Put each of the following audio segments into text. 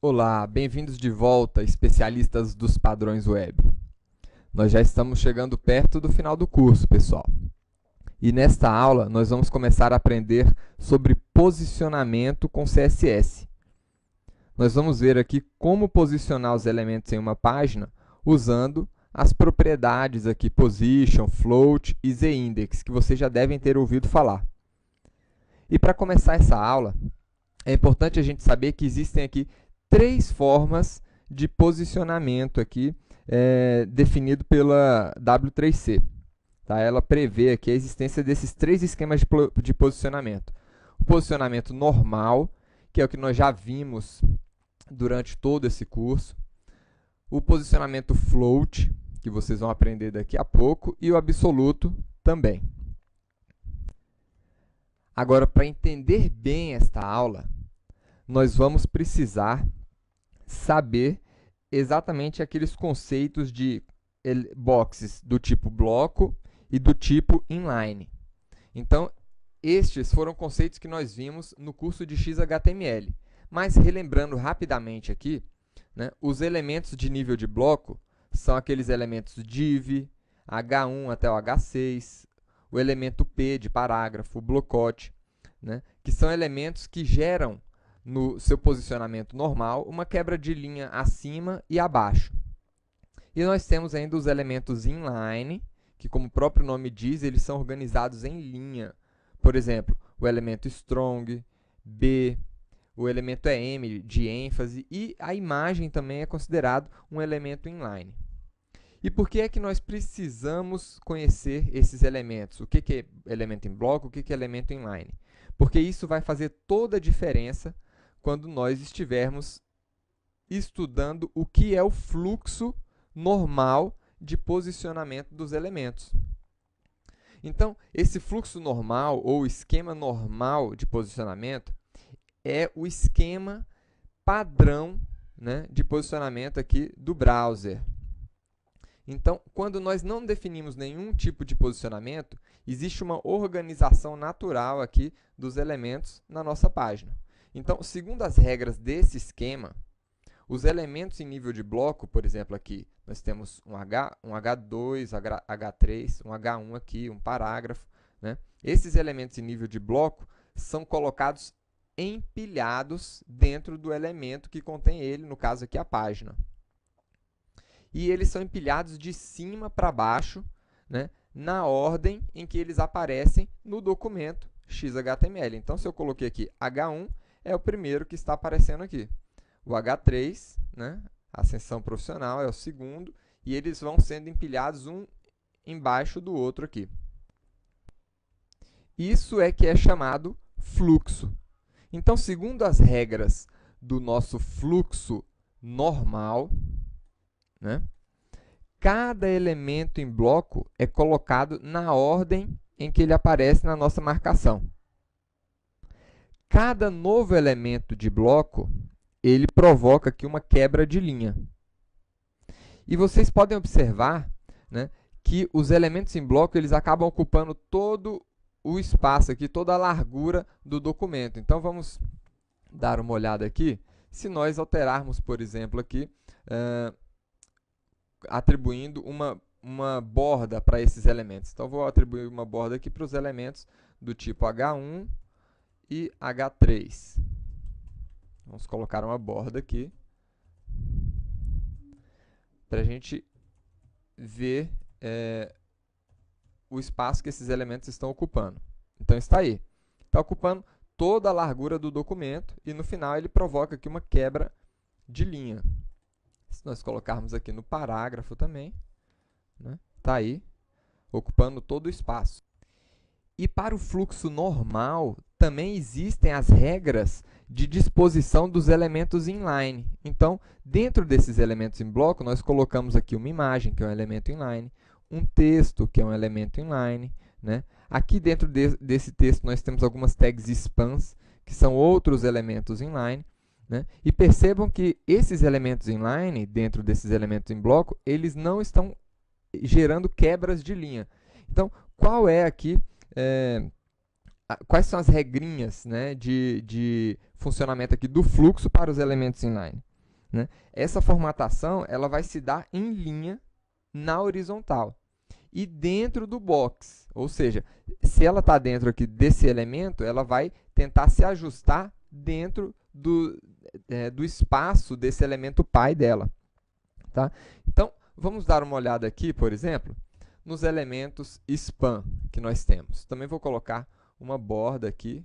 Olá, bem-vindos de volta, especialistas dos padrões web. Nós já estamos chegando perto do final do curso, pessoal. E nesta aula, nós vamos começar a aprender sobre posicionamento com CSS. Nós vamos ver aqui como posicionar os elementos em uma página usando as propriedades aqui position, float ezindex, que vocês já devem ter ouvido falar. E para começar essa aula, é importante a gente saber que existem aqui três formas de posicionamento aqui, definido pela W3C. Tá? Ela prevê aqui a existência desses três esquemas de posicionamento. O posicionamento normal, que é o que nós já vimos durante todo esse curso. O posicionamento float, que vocês vão aprender daqui a pouco. E o absoluto também. Agora, para entender bem esta aula, nós vamos precisar saber exatamente aqueles conceitos de boxes do tipo bloco e do tipo inline. Então, estes foram conceitos que nós vimos no curso de XHTML. Mas, relembrando rapidamente aqui, né, os elementos de nível de bloco são aqueles elementos div, H1 até o H6, o elemento P de parágrafo, o blocote, né, que são elementos que geram no seu posicionamento normal uma quebra de linha acima e abaixo. E nós temos ainda os elementos inline, que, como o próprio nome diz, eles são organizados em linha. Por exemplo, o elemento strong, B, o elemento M de ênfase, e a imagem também é considerado um elemento inline. E por que é que nós precisamos conhecer esses elementos? O que é elemento em bloco, o que é elemento inline? Porque isso vai fazer toda a diferença quando nós estivermos estudando o que é o fluxo normal de posicionamento dos elementos. Então, esse fluxo normal ou esquema normal de posicionamento é o esquema padrão, né, de posicionamento aqui do browser. Então, quando nós não definimos nenhum tipo de posicionamento, existe uma organização natural aqui dos elementos na nossa página. Então, segundo as regras desse esquema, os elementos em nível de bloco, por exemplo, aqui nós temos um H2, H3, um H1 aqui, um parágrafo, né? Esses elementos em nível de bloco são colocados empilhados dentro do elemento que contém ele, no caso aqui a página. E eles são empilhados de cima para baixo, né, na ordem em que eles aparecem no documento XHTML. Então, se eu coloquei aqui H1, é o primeiro que está aparecendo aqui. O H3, né, ascensão profissional, é o segundo, e eles vão sendo empilhados um embaixo do outro aqui. Isso é que é chamado fluxo. Então, segundo as regras do nosso fluxo normal, né, cada elemento em bloco é colocado na ordem em que ele aparece na nossa marcação. Cada novo elemento de bloco, ele provoca aqui uma quebra de linha. E vocês podem observar, né, que os elementos em bloco eles acabam ocupando todo o espaço aqui, toda a largura do documento. Então, vamos dar uma olhada aqui. Se nós alterarmos, por exemplo, aqui, atribuindo uma borda para esses elementos. Então, vou atribuir uma borda aqui para os elementos do tipo H1 e H3. Vamos colocar uma borda aqui para a gente ver o espaço que esses elementos estão ocupando. Então, está aí. Está ocupando toda a largura do documento e, no final, ele provoca aqui uma quebra de linha. Se nós colocarmos aqui no parágrafo também, né, está aí, ocupando todo o espaço. E para o fluxo normal, também existem as regras de disposição dos elementos inline. Então, dentro desses elementos em bloco, nós colocamos aqui uma imagem, que é um elemento inline, um texto, que é um elemento inline, né? Aqui dentro desse texto, nós temos algumas tags spans, que são outros elementos inline, né? E percebam que esses elementos inline, dentro desses elementos em bloco, eles não estão gerando quebras de linha. Então, qual é aqui... quais são as regrinhas, né, de funcionamento aqui do fluxo para os elementos inline? né? Essa formatação ela vai se dar em linha na horizontal e dentro do box, ou seja, se ela está dentro aqui desse elemento, ela vai tentar se ajustar dentro do espaço desse elemento pai dela. Tá? Então, vamos dar uma olhada aqui, por exemplo, nos elementos span que nós temos. Também vou colocar uma borda aqui.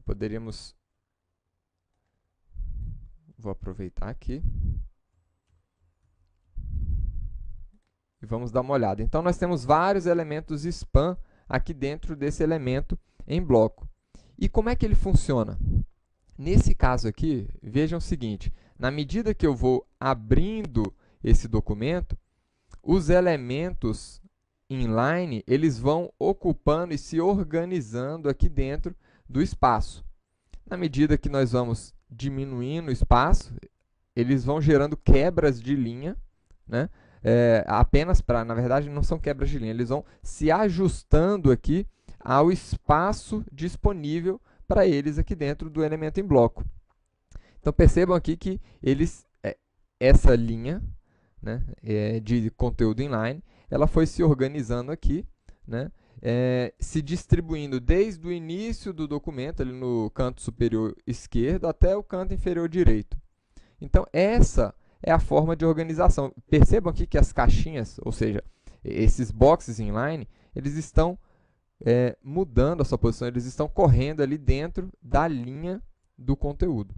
Poderíamos... Vou aproveitar aqui. E vamos dar uma olhada. Então, nós temos vários elementos span aqui dentro desse elemento em bloco. E como é que ele funciona? Nesse caso aqui, vejam o seguinte, na medida que eu vou abrindo esse documento, os elementos inline, eles vão ocupando e se organizando aqui dentro do espaço. Na medida que nós vamos diminuindo o espaço, eles vão gerando quebras de linha, né? Apenas para, na verdade, não são quebras de linha, eles vão se ajustando aqui ao espaço disponível para eles aqui dentro do elemento em bloco. Então, percebam aqui que essa linha, né, de conteúdo inline, ela foi se organizando aqui, né, se distribuindo desde o início do documento, ali no canto superior esquerdo, até o canto inferior direito. Então, essa é a forma de organização. Percebam aqui que as caixinhas, ou seja, esses boxes inline, eles estão mudando a sua posição, eles estão correndo ali dentro da linha do conteúdo.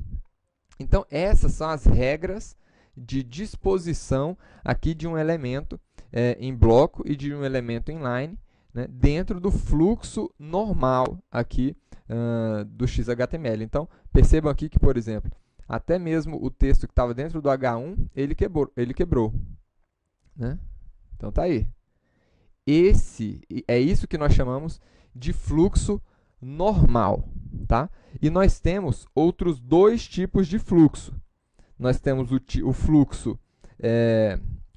Então, essas são as regras de disposição aqui de um elemento em bloco e de um elemento inline, né, dentro do fluxo normal aqui do XHTML. Então, percebam aqui que, por exemplo, até mesmo o texto que estava dentro do H1, ele quebrou. Né? Então, está aí. É isso que nós chamamos de fluxo normal. Tá? E nós temos outros dois tipos de fluxo. Nós temos o fluxo,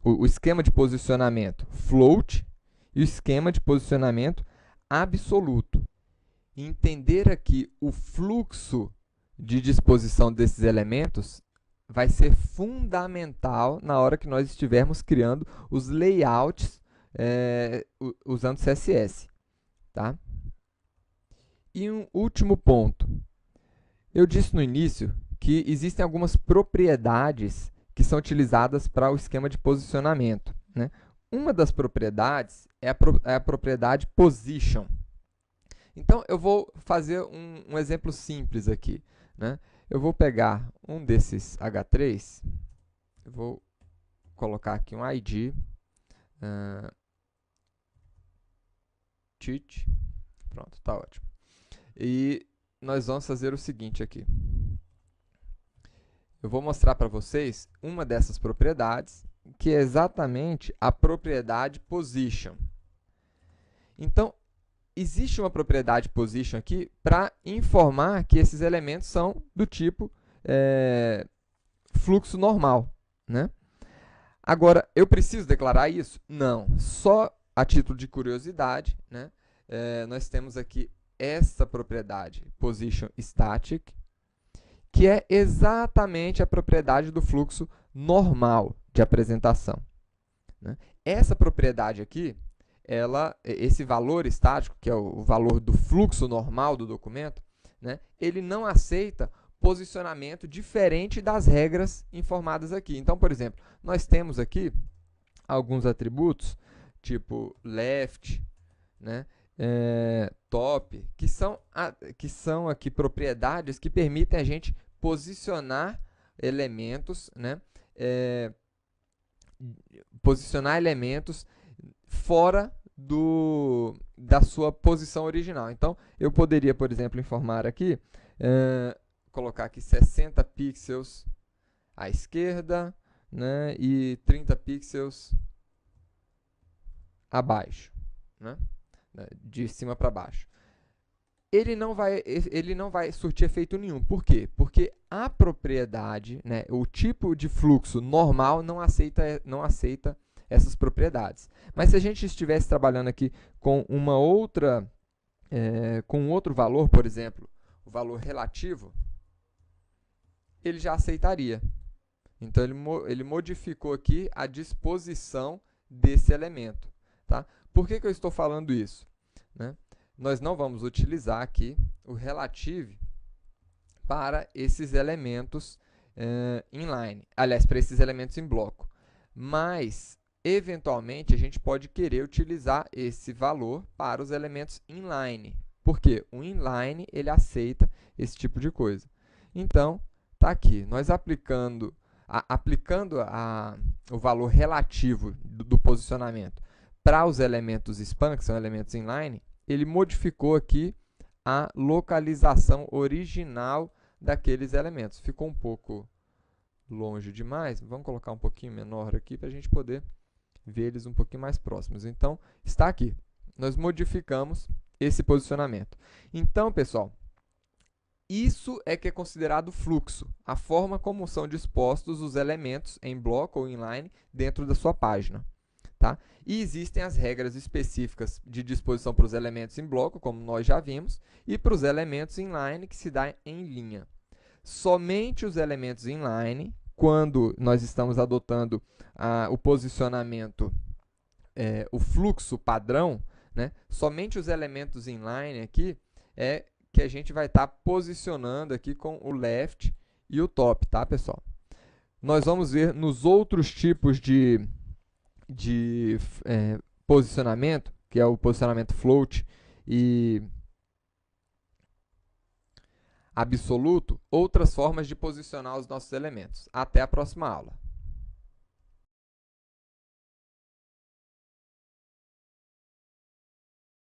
o esquema de posicionamento float e o esquema de posicionamento absoluto. Entender aqui o fluxo de disposição desses elementos vai ser fundamental na hora que nós estivermos criando os layouts usando CSS. Tá? E um último ponto. Eu disse no início que existem algumas propriedades que são utilizadas para o esquema de posicionamento. Né? Uma das propriedades é a propriedade position. Então, eu vou fazer um exemplo simples aqui. Né? Eu vou pegar um desses H3, eu vou colocar aqui um ID, cheat, pronto, está ótimo. E nós vamos fazer o seguinte aqui. Eu vou mostrar para vocês uma dessas propriedades, que é exatamente a propriedade position. Então, existe uma propriedade position aqui para informar que esses elementos são do tipo fluxo normal. Né? Agora, eu preciso declarar isso? Não. Só a título de curiosidade, né? Nós temos aqui essa propriedade, position static, que é exatamente a propriedade do fluxo normal de apresentação. Né? Essa propriedade aqui, esse valor estático, que é o valor do fluxo normal do documento, né, ele não aceita posicionamento diferente das regras informadas aqui. Então, por exemplo, nós temos aqui alguns atributos, tipo left, né, top, que são aqui propriedades que permitem a gente posicionar elementos, né, fora da sua posição original. Então, eu poderia, por exemplo, informar aqui, colocar aqui 60 pixels à esquerda, né, e 30 pixels abaixo, né, de cima para baixo. Ele não vai surtir efeito nenhum. Por quê? Porque a propriedade, né, o tipo de fluxo normal não aceita essas propriedades. Mas se a gente estivesse trabalhando aqui com com outro valor, por exemplo, o valor relativo, ele já aceitaria. Então, ele modificou aqui a disposição desse elemento. Tá? Por que eu estou falando isso? Né? Nós não vamos utilizar aqui o relative para esses elementos inline. Aliás, para esses elementos em bloco. Mas, eventualmente, a gente pode querer utilizar esse valor para os elementos inline. Por quê? O inline ele aceita esse tipo de coisa. Então, está aqui. Nós aplicando o valor relativo do posicionamento para os elementos span, que são elementos inline, ele modificou aqui a localização original daqueles elementos. Ficou um pouco longe demais, vamos colocar um pouquinho menor aqui para a gente poder ver eles um pouquinho mais próximos. Então, está aqui. Nós modificamos esse posicionamento. Então, pessoal, isso é que é considerado fluxo, a forma como são dispostos os elementos em bloco ou inline dentro da sua página. Tá? E existem as regras específicas de disposição para os elementos em bloco, como nós já vimos, e para os elementos inline, que se dá em linha. Somente os elementos inline, quando nós estamos adotando o posicionamento, o fluxo padrão, né? Somente os elementos inline aqui é que a gente vai estar posicionando aqui com o left e o top, tá, pessoal? Nós vamos ver nos outros tipos de posicionamento, que é o posicionamento float e absoluto, outras formas de posicionar os nossos elementos. Até a próxima aula.